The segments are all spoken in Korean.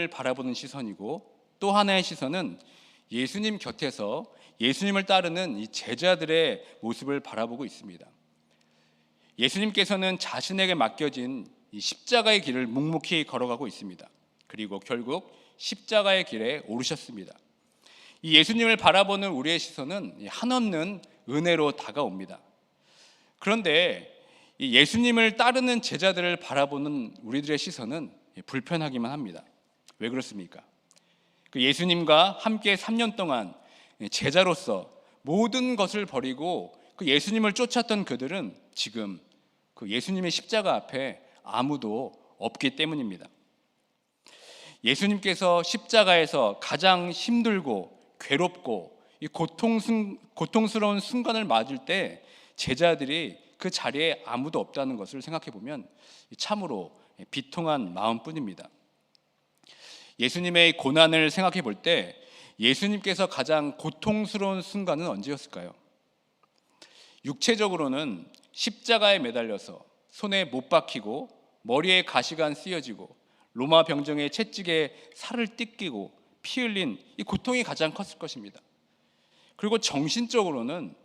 바라보는 시선이고, 또 하나의 시선은 예수님 곁에서 예수님을 따르는 이 제자들의 모습을 바라보고 있습니다. 예수님께서는 자신에게 맡겨진 이 십자가의 길을 묵묵히 걸어가고 있습니다. 그리고 결국 십자가의 길에 오르셨습니다. 이 예수님을 바라보는 우리의 시선은 한없는 은혜로 다가옵니다. 그런데 이 예수님을 따르는 제자들을 바라보는 우리들의 시선은 불편하기만 합니다. 왜 그렇습니까? 그 예수님과 함께 3년 동안 제자로서 모든 것을 버리고 그 예수님을 쫓았던 그들은 지금 그 예수님의 십자가 앞에 아무도 없기 때문입니다. 예수님께서 십자가에서 가장 힘들고 괴롭고 이 고통스러운 순간을 맞을 때 제자들이 그 자리에 아무도 없다는 것을 생각해 보면 참으로 비통한 마음뿐입니다. 예수님의 고난을 생각해 볼 때 예수님께서 가장 고통스러운 순간은 언제였을까요? 육체적으로는 십자가에 매달려서 손에 못 박히고 머리에 가시관 쓰여지고 로마 병정의 채찍에 살을 뜯기고 피 흘린 이 고통이 가장 컸을 것입니다. 그리고 정신적으로는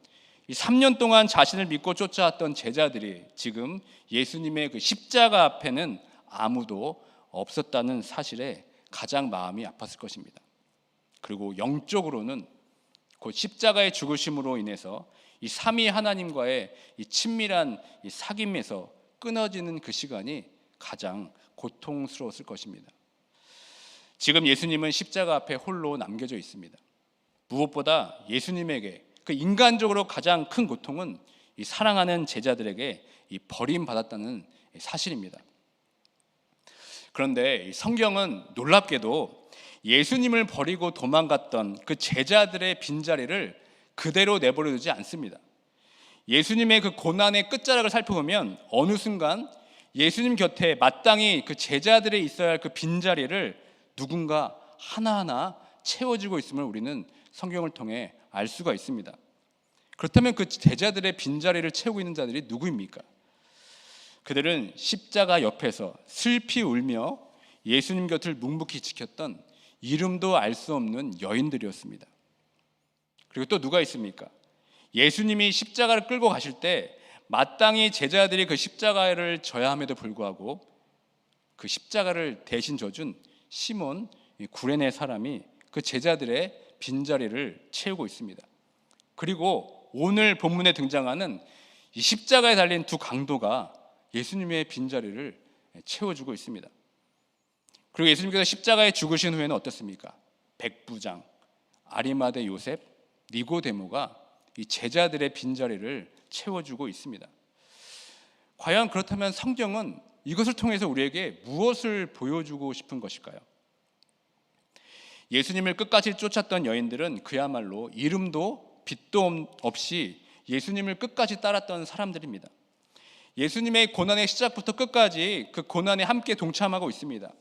이 3년 동안 자신을 믿고 쫓아왔던 제자들이 지금 예수님의 그 십자가 앞에는 아무도 없었다는 사실에 가장 마음이 아팠을 것입니다. 그리고 영적으로는 곧 십자가의 죽으심으로 인해서 이 삼위 하나님과의 이 친밀한 이 사귐에서 끊어지는 그 시간이 가장 고통스러웠을 것입니다. 지금 예수님은 십자가 앞에 홀로 남겨져 있습니다. 무엇보다 예수님에게 그 인간적으로 가장 큰 고통은 이 사랑하는 제자들에게 이 버림받았다는 사실입니다. 그런데 성경은 놀랍게도 예수님을 버리고 도망갔던 그 제자들의 빈자리를 그대로 내버려두지 않습니다. 예수님의 그 고난의 끝자락을 살펴보면 어느 순간 예수님 곁에 마땅히 그 제자들에 있어야 할 그 빈자리를 누군가 하나하나 채워주고 있음을 우리는 성경을 통해 알 수가 있습니다. 그렇다면 그 제자들의 빈자리를 채우고 있는 자들이 누구입니까? 그들은 십자가 옆에서 슬피 울며 예수님 곁을 묵묵히 지켰던 이름도 알 수 없는 여인들이었습니다. 그리고 또 누가 있습니까? 예수님이 십자가를 끌고 가실 때 마땅히 제자들이 그 십자가를 져야 함에도 불구하고 그 십자가를 대신 져준 시몬 구레네 사람이 그 제자들의 빈자리를 채우고 있습니다. 그리고 오늘 본문에 등장하는 이 십자가에 달린 두 강도가 예수님의 빈자리를 채워주고 있습니다. 그리고 예수님께서 십자가에 죽으신 후에는 어떻습니까? 백부장, 아리마대 요셉, 니고데모가 이 제자들의 빈자리를 채워주고 있습니다. 과연 그렇다면 성경은 이것을 통해서 우리에게 무엇을 보여주고 싶은 것일까요? 예수님을 끝까지 쫓았던 여인들은 그야말로 이름도 빛도 없이 예수님을 끝까지 따랐던 사람들입니다. 예수님의 고난의 시작부터 끝까지 그 고난에 함께 동참하고 있습니다.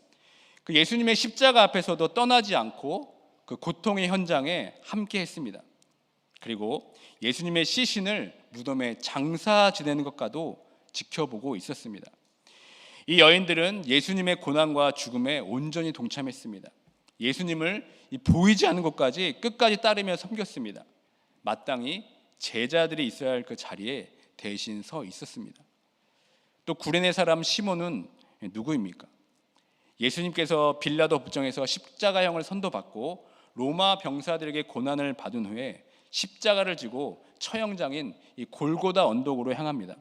그 예수님의 십자가 앞에서도 떠나지 않고 그 고통의 현장에 함께 했습니다. 그리고 예수님의 시신을 무덤에 장사 지내는 것과도 지켜보고 있었습니다. 이 여인들은 예수님의 고난과 죽음에 온전히 동참했습니다. 예수님을 보이지 않는 곳까지 끝까지 따르며 섬겼습니다. 마땅히 제자들이 있어야 할 그 자리에 대신 서 있었습니다. 또 구레네 사람 시몬은 누구입니까? 예수님께서 빌라도 법정에서 십자가형을 선도받고 로마 병사들에게 고난을 받은 후에 십자가를 지고 처형장인 이 골고다 언덕으로 향합니다.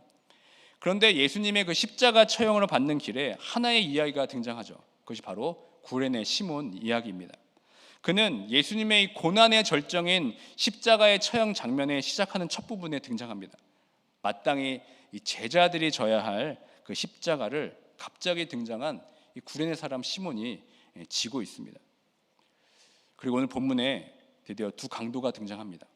그런데 예수님의 그 십자가 처형으로 받는 길에 하나의 이야기가 등장하죠. 그것이 바로 구레네 시몬 이야기입니다. 그는 예수님의 이 고난의 절정인 십자가의 처형 장면에 시작하는 첫 부분에 등장합니다. 마땅히 이 제자들이 져야 할 그 십자가를 갑자기 등장한 이 구레네 사람 시몬이 지고 있습니다. 그리고 오늘 본문에 드디어 두 강도가 등장합니다.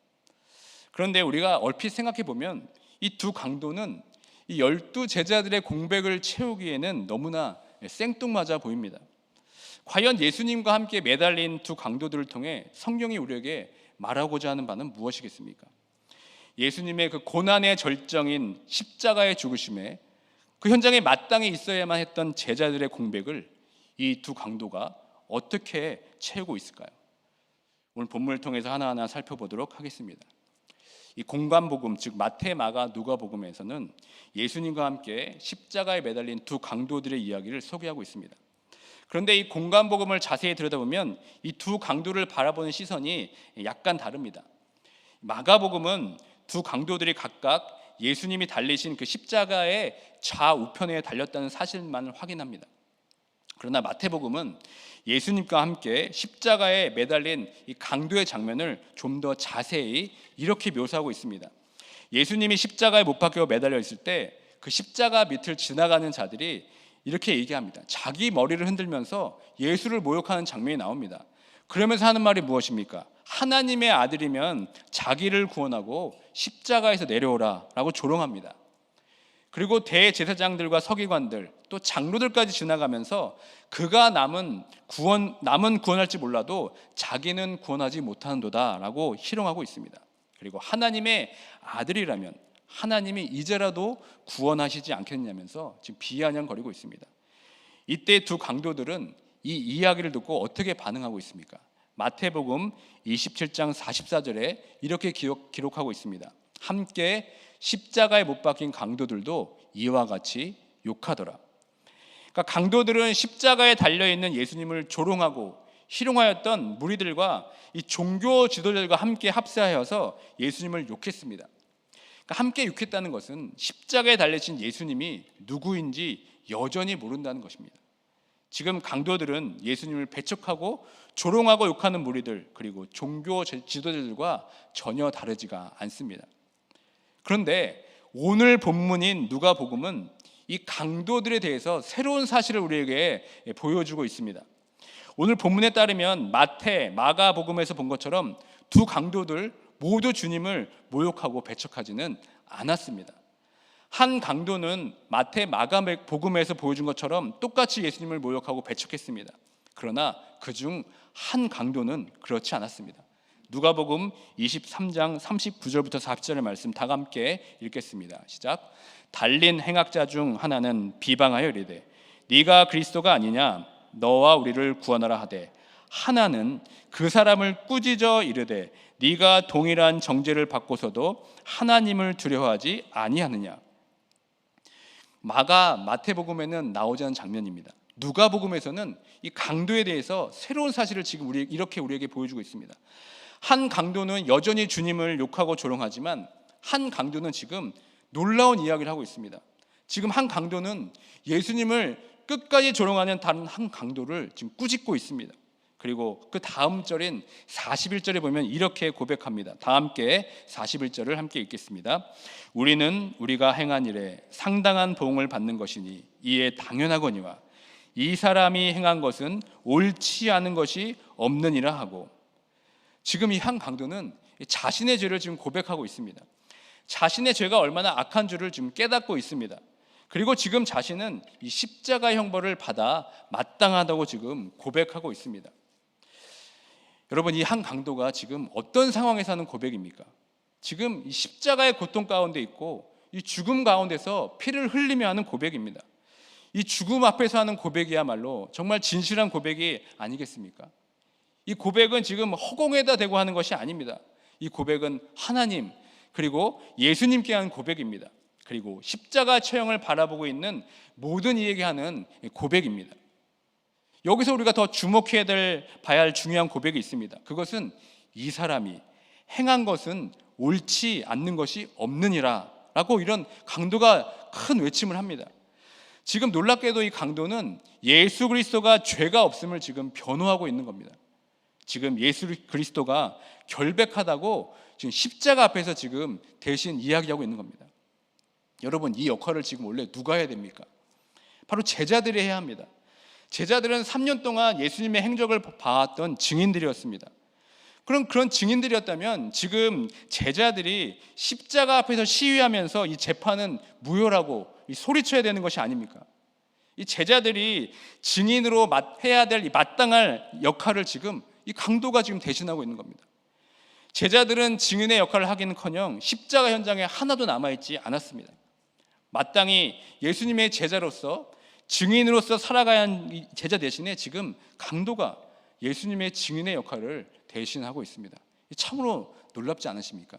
그런데 우리가 얼핏 생각해 보면 이 두 강도는 이 12 제자들의 공백을 채우기에는 너무나 생뚱맞아 보입니다. 과연 예수님과 함께 매달린 두 강도들을 통해 성경이 우리에게 말하고자 하는 바는 무엇이겠습니까? 예수님의 그 고난의 절정인 십자가의 죽으심에 그 현장에 마땅히 있어야만 했던 제자들의 공백을 이 두 강도가 어떻게 채우고 있을까요? 오늘 본문을 통해서 하나하나 살펴보도록 하겠습니다. 이 공관복음, 즉 마태, 마가, 누가복음에서는 예수님과 함께 십자가에 매달린 두 강도들의 이야기를 소개하고 있습니다. 그런데 이 공관복음을 자세히 들여다보면 이 두 강도를 바라보는 시선이 약간 다릅니다. 마가복음은 두 강도들이 각각 예수님이 달리신 그 십자가의 좌우편에 달렸다는 사실만을 확인합니다. 그러나 마태복음은 예수님과 함께 십자가에 매달린 이 강도의 장면을 좀 더 자세히 이렇게 묘사하고 있습니다. 예수님이 십자가에 못 박혀 매달려 있을 때 그 십자가 밑을 지나가는 자들이 이렇게 얘기합니다. 자기 머리를 흔들면서 예수를 모욕하는 장면이 나옵니다. 그러면서 하는 말이 무엇입니까? 하나님의 아들이면 자기를 구원하고 십자가에서 내려오라 라고 조롱합니다. 그리고 대제사장들과 서기관들 또 장로들까지 지나가면서 그가 남은 구원할지 몰라도 자기는 구원하지 못하는도다 라고 희롱하고 있습니다. 그리고 하나님의 아들이라면 하나님이 이제라도 구원하시지 않겠냐면서 지금 비아냥거리고 있습니다. 이때 두 강도들은 이 이야기를 듣고 어떻게 반응하고 있습니까? 마태복음 27장 44절에 이렇게 기록하고 있습니다. 함께 십자가에 못 박힌 강도들도 이와 같이 욕하더라. 그러니까 강도들은 십자가에 달려있는 예수님을 조롱하고 희롱하였던 무리들과 이 종교 지도자들과 함께 합세하여서 예수님을 욕했습니다. 그러니까 함께 욕했다는 것은 십자가에 달리신 예수님이 누구인지 여전히 모른다는 것입니다. 지금 강도들은 예수님을 배척하고 조롱하고 욕하는 무리들 그리고 종교 지도자들과 전혀 다르지가 않습니다. 그런데 오늘 본문인 누가복음은 이 강도들에 대해서 새로운 사실을 우리에게 보여주고 있습니다. 오늘 본문에 따르면 마태, 마가복음에서 본 것처럼 두 강도들 모두 주님을 모욕하고 배척하지는 않았습니다. 한 강도는 마태, 마가복음에서 보여준 것처럼 똑같이 예수님을 모욕하고 배척했습니다. 그러나 그중 한 강도는 그렇지 않았습니다. 누가복음 23장 39절부터 40절의 말씀 다 함께 읽겠습니다. 시작. 달린 행악자 중 하나는 비방하여 이르되 네가 그리스도가 아니냐 너와 우리를 구원하라 하되 하나는 그 사람을 꾸짖어 이르되 네가 동일한 정죄를 받고서도 하나님을 두려워하지 아니하느냐. 마태복음에는 나오지 않은 장면입니다. 누가복음에서는 이 강도에 대해서 새로운 사실을 지금 이렇게 우리에게 보여주고 있습니다. 한 강도는 여전히 주님을 욕하고 조롱하지만 한 강도는 지금 놀라운 이야기를 하고 있습니다. 지금 한 강도는 예수님을 끝까지 조롱하는 다른 한 강도를 지금 꾸짖고 있습니다. 그리고 그 다음 절인 41절에 보면 이렇게 고백합니다. 다 함께 41절을 함께 읽겠습니다. 우리는 우리가 행한 일에 상당한 보응을 받는 것이니 이에 당연하거니와 이 사람이 행한 것은 옳지 않은 것이 없느니라 하고. 지금 이 한 강도는 자신의 죄를 지금 고백하고 있습니다. 자신의 죄가 얼마나 악한 줄을 지금 깨닫고 있습니다. 그리고 지금 자신은 이 십자가 형벌을 받아 마땅하다고 지금 고백하고 있습니다. 여러분, 이 한 강도가 지금 어떤 상황에서 하는 고백입니까? 지금 이 십자가의 고통 가운데 있고 이 죽음 가운데서 피를 흘리며 하는 고백입니다. 이 죽음 앞에서 하는 고백이야말로 정말 진실한 고백이 아니겠습니까? 이 고백은 지금 허공에다 대고 하는 것이 아닙니다. 이 고백은 하나님 그리고 예수님께 하는 고백입니다. 그리고 십자가 처형을 바라보고 있는 모든 이에게 하는 고백입니다. 여기서 우리가 더 주목해야 봐야 할 중요한 고백이 있습니다. 그것은 이 사람이 행한 것은 옳지 않는 것이 없느니라 라고 이런 강도가 큰 외침을 합니다. 지금 놀랍게도 이 강도는 예수 그리스도가 죄가 없음을 지금 변호하고 있는 겁니다. 지금 예수 그리스도가 결백하다고 지금 십자가 앞에서 지금 대신 이야기하고 있는 겁니다. 여러분, 이 역할을 지금 원래 누가 해야 됩니까? 바로 제자들이 해야 합니다. 제자들은 3년 동안 예수님의 행적을 봐왔던 증인들이었습니다. 그럼 그런 증인들이었다면 지금 제자들이 십자가 앞에서 시위하면서 이 재판은 무효라고 소리쳐야 되는 것이 아닙니까? 이 제자들이 증인으로 해야 될 이 마땅할 역할을 지금 이 강도가 지금 대신하고 있는 겁니다. 제자들은 증인의 역할을 하기는커녕 십자가 현장에 하나도 남아있지 않았습니다. 마땅히 예수님의 제자로서 증인으로서 살아가야 하는 이 제자 대신에 지금 강도가 예수님의 증인의 역할을 대신하고 있습니다. 참으로 놀랍지 않으십니까?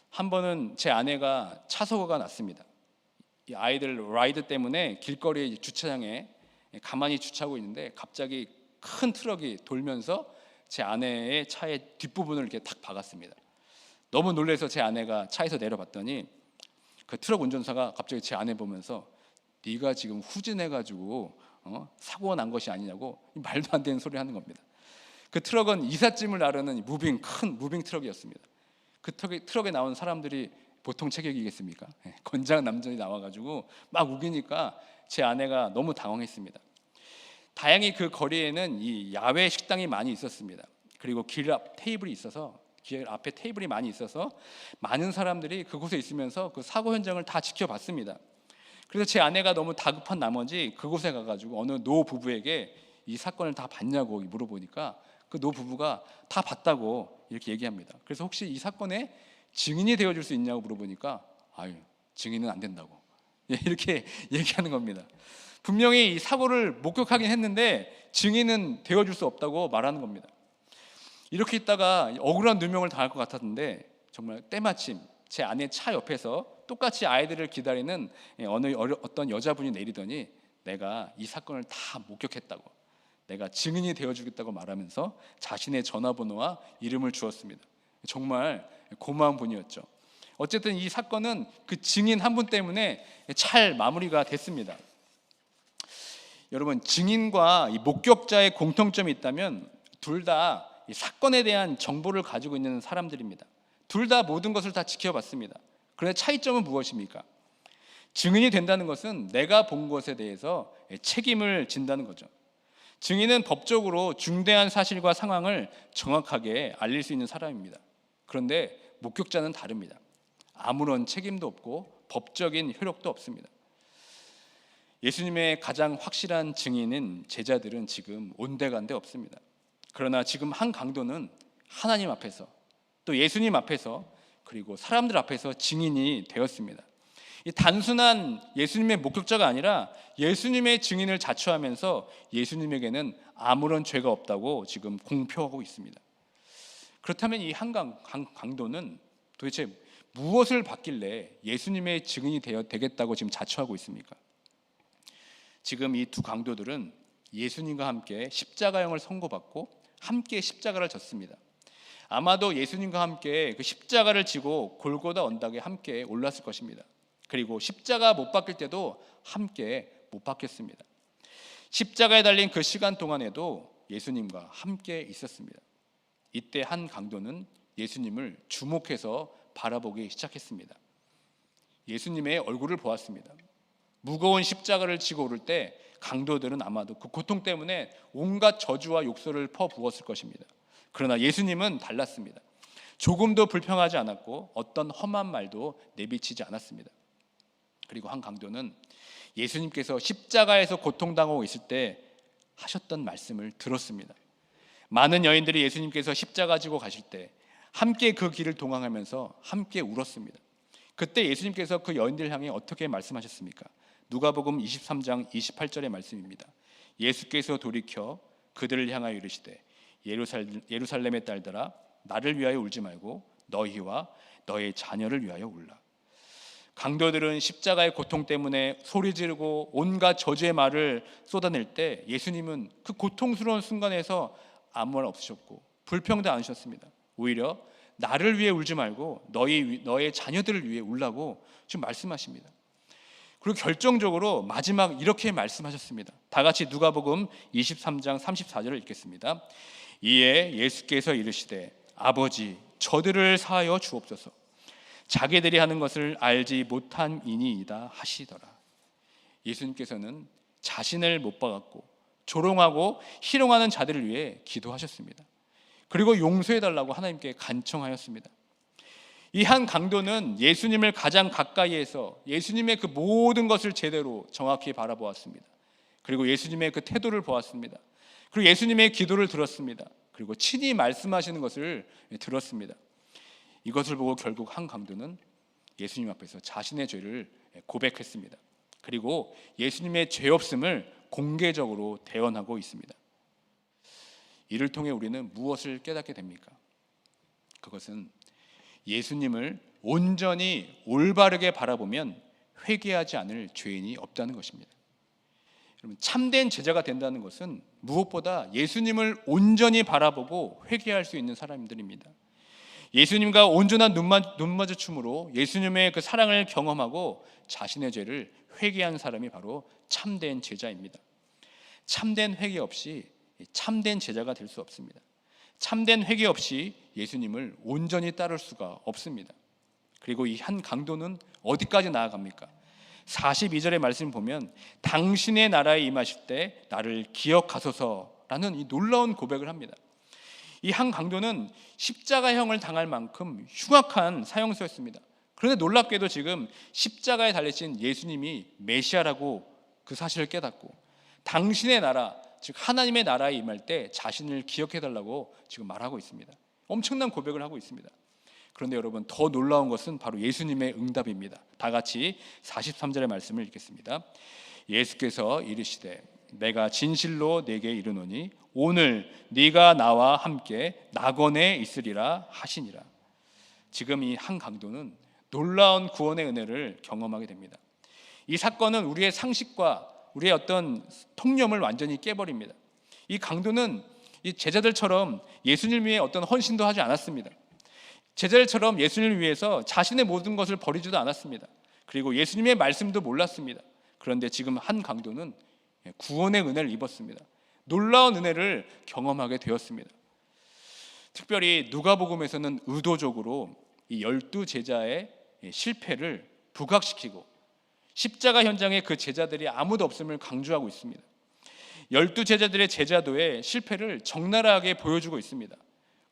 한 번은 제 아내가 차사고가 났습니다. 이 아이들 라이드 때문에 길거리 주차장에 가만히 주차하고 있는데 갑자기 큰 트럭이 돌면서 제 아내의 차의 뒷부분을 이렇게 탁 박았습니다. 너무 놀라서 제 아내가 차에서 내려봤더니 그 트럭 운전사가 갑자기 제 아내 보면서 네가 지금 후진해가지고 사고가 난 것이 아니냐고 말도 안 되는 소리를 하는 겁니다. 그 트럭은 이삿짐을 나르는 큰 무빙 트럭이었습니다. 그 트럭에 나온 사람들이 보통 체격이겠습니까? 건장한 남자들이 나와가지고 막 우기니까 제 아내가 너무 당황했습니다. 다행히 그 거리에는 이 야외 식당이 많이 있었습니다. 그리고 길 앞 테이블이 있어서 길 앞에 테이블이 많이 있어서 많은 사람들이 그곳에 있으면서 그 사고 현장을 다 지켜봤습니다. 그래서 제 아내가 너무 다급한 나머지 그곳에 가가지고 어느 노 부부에게 이 사건을 다 봤냐고 물어보니까 그 노 부부가 다 봤다고 이렇게 얘기합니다. 그래서 혹시 이 사건에 증인이 되어줄 수 있냐고 물어보니까 아유, 증인은 안 된다고 이렇게 얘기하는 겁니다. 분명히 이 사고를 목격하긴 했는데 증인은 되어줄 수 없다고 말하는 겁니다. 이렇게 있다가 억울한 누명을 당할 것 같았는데 정말 때마침 제 아내 차 옆에서 똑같이 아이들을 기다리는 어떤 여자분이 내리더니 내가 이 사건을 다 목격했다고, 내가 증인이 되어주겠다고 말하면서 자신의 전화번호와 이름을 주었습니다. 정말 고마운 분이었죠. 어쨌든 이 사건은 그 증인 한 분 때문에 잘 마무리가 됐습니다. 여러분, 증인과 이 목격자의 공통점이 있다면 둘 다 이 사건에 대한 정보를 가지고 있는 사람들입니다. 둘 다 모든 것을 다 지켜봤습니다. 그런데 차이점은 무엇입니까? 증인이 된다는 것은 내가 본 것에 대해서 책임을 진다는 거죠. 증인은 법적으로 중대한 사실과 상황을 정확하게 알릴 수 있는 사람입니다. 그런데 목격자는 다릅니다. 아무런 책임도 없고 법적인 효력도 없습니다. 예수님의 가장 확실한 증인인 제자들은 지금 온데간데 없습니다. 그러나 지금 한 강도는 하나님 앞에서 또 예수님 앞에서 그리고 사람들 앞에서 증인이 되었습니다. 이 단순한 예수님의 목격자가 아니라 예수님의 증인을 자처하면서 예수님에게는 아무런 죄가 없다고 지금 공표하고 있습니다. 그렇다면 이 한 강도는 도대체 무엇을 받길래 예수님의 증인이 되겠다고 지금 자처하고 있습니까? 지금 이 두 강도들은 예수님과 함께 십자가형을 선고받고 함께 십자가를 졌습니다. 아마도 예수님과 함께 그 십자가를 지고 골고다 언덕에 함께 올랐을 것입니다. 그리고 십자가 못 박힐 때도 함께 못 박혔습니다. 십자가에 달린 그 시간 동안에도 예수님과 함께 있었습니다. 이때 한 강도는 예수님을 주목해서 바라보기 시작했습니다. 예수님의 얼굴을 보았습니다. 무거운 십자가를 지고 오를 때 강도들은 아마도 그 고통 때문에 온갖 저주와 욕설을 퍼부었을 것입니다. 그러나 예수님은 달랐습니다. 조금도 불평하지 않았고 어떤 험한 말도 내비치지 않았습니다. 그리고 한 강도는 예수님께서 십자가에서 고통당하고 있을 때 하셨던 말씀을 들었습니다. 많은 여인들이 예수님께서 십자가 지고 가실 때 함께 그 길을 동행하면서 함께 울었습니다. 그때 예수님께서 그 여인들을 향해 어떻게 말씀하셨습니까? 누가복음 23장 28절의 말씀입니다. 예수께서 돌이켜 그들을 향하여 이르시되 예루살렘의 딸들아, 나를 위하여 울지 말고 너희와 너의 자녀를 위하여 울라. 강도들은 십자가의 고통 때문에 소리 지르고 온갖 저주의 말을 쏟아낼 때 예수님은 그 고통스러운 순간에서 아무 말 없으셨고 불평도 않으셨습니다. 오히려 나를 위해 울지 말고 너의 자녀들을 위해 울라고 지금 말씀하십니다. 그리고 결정적으로 마지막 이렇게 말씀하셨습니다. 다 같이 누가복음 23장 34절을 읽겠습니다. 이에 예수께서 이르시되 아버지, 저들을 사하여 주옵소서. 자기들이 하는 것을 알지 못함이니이다 하시더라. 예수님께서는 자신을 못 박았고 조롱하고 희롱하는 자들을 위해 기도하셨습니다. 그리고 용서해달라고 하나님께 간청하였습니다. 이 한 강도는 예수님을 가장 가까이에서 예수님의 그 모든 것을 제대로 정확히 바라보았습니다. 그리고 예수님의 그 태도를 보았습니다. 그리고 예수님의 기도를 들었습니다. 그리고 친히 말씀하시는 것을 들었습니다. 이것을 보고 결국 한 강도는 예수님 앞에서 자신의 죄를 고백했습니다. 그리고 예수님의 죄 없음을 공개적으로 대언하고 있습니다. 이를 통해 우리는 무엇을 깨닫게 됩니까? 그것은 예수님을 온전히 올바르게 바라보면 회개하지 않을 죄인이 없다는 것입니다. 여러분, 참된 제자가 된다는 것은 무엇보다 예수님을 온전히 바라보고 회개할 수 있는 사람들입니다. 예수님과 온전한 눈마주춤으로 예수님의 그 사랑을 경험하고 자신의 죄를 회개한 사람이 바로 참된 제자입니다. 참된 회개 없이 참된 제자가 될 수 없습니다. 참된 회개 없이 예수님을 온전히 따를 수가 없습니다. 그리고 이 한 강도는 어디까지 나아갑니까? 42절의 말씀 보면 당신의 나라에 임하실 때 나를 기억하소서라는 이 놀라운 고백을 합니다. 이 한 강도는 십자가형을 당할 만큼 흉악한 사형수였습니다. 그런데 놀랍게도 지금 십자가에 달리신 예수님이 메시아라고 그 사실을 깨닫고 당신의 나라, 즉 하나님의 나라에 임할 때 자신을 기억해달라고 지금 말하고 있습니다. 엄청난 고백을 하고 있습니다. 그런데 여러분, 더 놀라운 것은 바로 예수님의 응답입니다. 다 같이 43절의 말씀을 읽겠습니다. 예수께서 이르시되 내가 진실로 네게 이르노니 오늘 네가 나와 함께 낙원에 있으리라 하시니라. 지금 이 한 강도는 놀라운 구원의 은혜를 경험하게 됩니다. 이 사건은 우리의 상식과 우리의 어떤 통념을 완전히 깨버립니다. 이 강도는 이 제자들처럼 예수님을 위해 어떤 헌신도 하지 않았습니다. 제자들처럼 예수님을 위해서 자신의 모든 것을 버리지도 않았습니다. 그리고 예수님의 말씀도 몰랐습니다. 그런데 지금 한 강도는 구원의 은혜를 입었습니다. 놀라운 은혜를 경험하게 되었습니다. 특별히 누가복음에서는 의도적으로 이 12제자의 실패를 부각시키고 십자가 현장에 그 제자들이 아무도 없음을 강조하고 있습니다. 12제자들의 제자도의 실패를 적나라하게 보여주고 있습니다.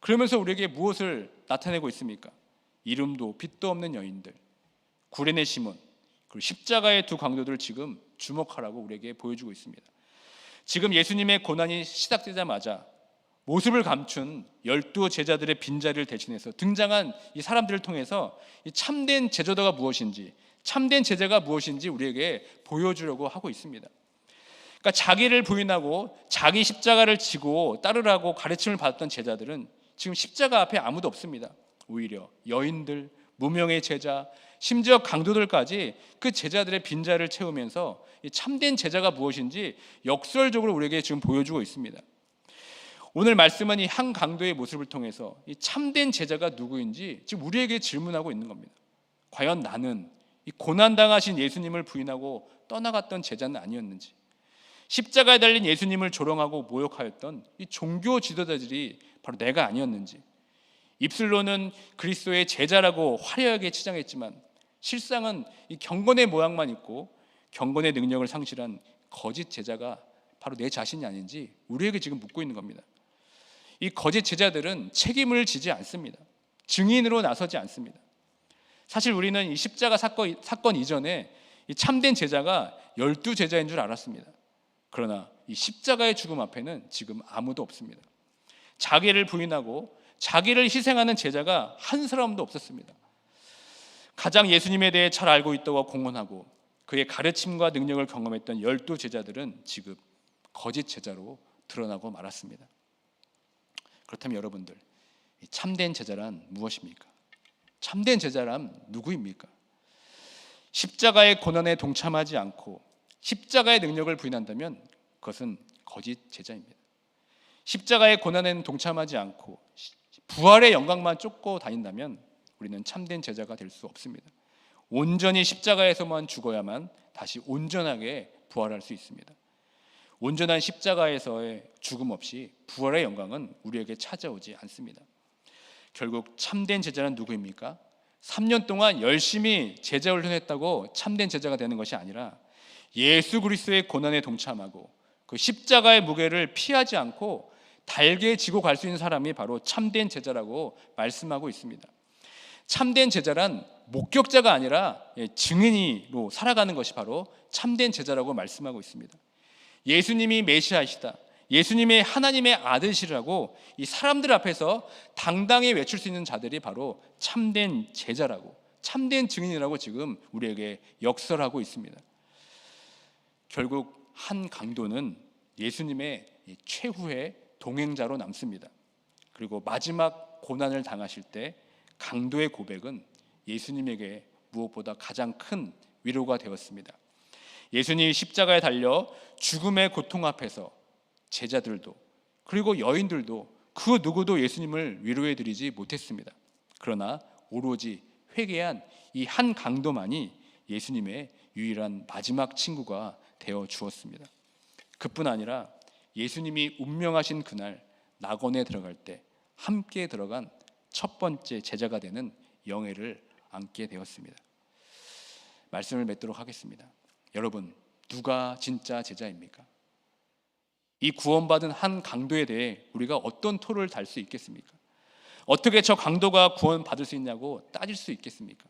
그러면서 우리에게 무엇을 나타내고 있습니까? 이름도 빛도 없는 여인들, 구레네 시몬, 그리고 십자가의 두 강도들을 지금 주목하라고 우리에게 보여주고 있습니다. 지금 예수님의 고난이 시작되자마자 모습을 감춘 12제자들의 빈자리를 대신해서 등장한 이 사람들을 통해서 이 참된 제자도가 무엇인지, 참된 제자가 무엇인지 우리에게 보여주려고 하고 있습니다. 그러니까 자기를 부인하고 자기 십자가를 지고 따르라고 가르침을 받았던 제자들은 지금 십자가 앞에 아무도 없습니다. 오히려 여인들, 무명의 제자, 심지어 강도들까지 그 제자들의 빈자리를 채우면서 이 참된 제자가 무엇인지 역설적으로 우리에게 지금 보여주고 있습니다. 오늘 말씀은 이 한 강도의 모습을 통해서 이 참된 제자가 누구인지 지금 우리에게 질문하고 있는 겁니다. 과연 나는 이 고난당하신 예수님을 부인하고 떠나갔던 제자는 아니었는지, 십자가에 달린 예수님을 조롱하고 모욕하였던 이 종교 지도자들이 바로 내가 아니었는지, 입술로는 그리스도의 제자라고 화려하게 치장했지만 실상은 이 경건의 모양만 있고 경건의 능력을 상실한 거짓 제자가 바로 내 자신이 아닌지 우리에게 지금 묻고 있는 겁니다. 이 거짓 제자들은 책임을 지지 않습니다. 증인으로 나서지 않습니다. 사실 우리는 이 십자가 사건 이전에 이 참된 제자가 12제자인 줄 알았습니다. 그러나 이 십자가의 죽음 앞에는 지금 아무도 없습니다. 자기를 부인하고 자기를 희생하는 제자가 한 사람도 없었습니다. 가장 예수님에 대해 잘 알고 있다고 공언하고 그의 가르침과 능력을 경험했던 12제자들은 지금 거짓 제자로 드러나고 말았습니다. 그렇다면 여러분들, 참된 제자란 무엇입니까? 참된 제자란 누구입니까? 십자가의 고난에 동참하지 않고 십자가의 능력을 부인한다면 그것은 거짓 제자입니다. 십자가의 고난에는 동참하지 않고 부활의 영광만 쫓고 다닌다면 우리는 참된 제자가 될 수 없습니다. 온전히 십자가에서만 죽어야만 다시 온전하게 부활할 수 있습니다. 온전한 십자가에서의 죽음 없이 부활의 영광은 우리에게 찾아오지 않습니다. 결국 참된 제자는 누구입니까? 3년 동안 열심히 제자 훈련했다고 참된 제자가 되는 것이 아니라 예수 그리스도의 고난에 동참하고 그 십자가의 무게를 피하지 않고 달게 지고 갈 수 있는 사람이 바로 참된 제자라고 말씀하고 있습니다. 참된 제자란 목격자가 아니라 증인으로 살아가는 것이 바로 참된 제자라고 말씀하고 있습니다. 예수님이 메시아이시다, 예수님의 하나님의 아들이시라고 이 사람들 앞에서 당당히 외칠 수 있는 자들이 바로 참된 제자라고, 참된 증인이라고 지금 우리에게 역설하고 있습니다. 결국 한 강도는 예수님의 최후의 동행자로 남습니다. 그리고 마지막 고난을 당하실 때 강도의 고백은 예수님에게 무엇보다 가장 큰 위로가 되었습니다. 예수님이 십자가에 달려 죽음의 고통 앞에서 제자들도 그리고 여인들도 그 누구도 예수님을 위로해 드리지 못했습니다. 그러나 오로지 회개한 이 한 강도만이 예수님의 유일한 마지막 친구가 되어 주었습니다. 그뿐 아니라 예수님이 운명하신 그날 낙원에 들어갈 때 함께 들어간 첫 번째 제자가 되는 영예를 안게 되었습니다. 말씀을 맺도록 하겠습니다. 여러분, 누가 진짜 제자입니까? 이 구원받은 한 강도에 대해 우리가 어떤 토를 달 수 있겠습니까? 어떻게 저 강도가 구원받을 수 있냐고 따질 수 있겠습니까?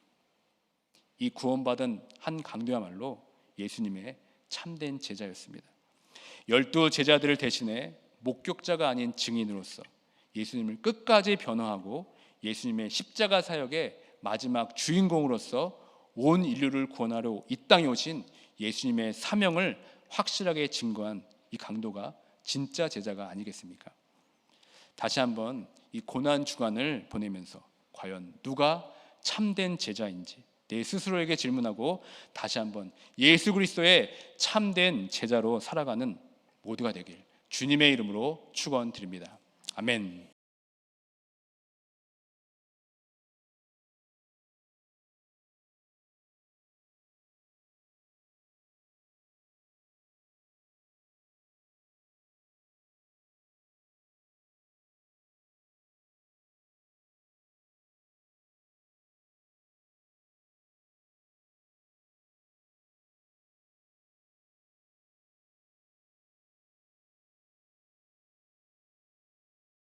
이 구원받은 한 강도야말로 예수님의 참된 제자였습니다. 12 제자들을 대신해 목격자가 아닌 증인으로서 예수님을 끝까지 변호하고 예수님의 십자가 사역의 마지막 주인공으로서 온 인류를 구원하러 이 땅에 오신 예수님의 사명을 확실하게 증거한 이 강도가 진짜 제자가 아니겠습니까? 다시 한번 이 고난 주간을 보내면서 과연 누가 참된 제자인지 내 스스로에게 질문하고 다시 한번 예수 그리스도의 참된 제자로 살아가는 모두가 되길 주님의 이름으로 축원드립니다. 아멘.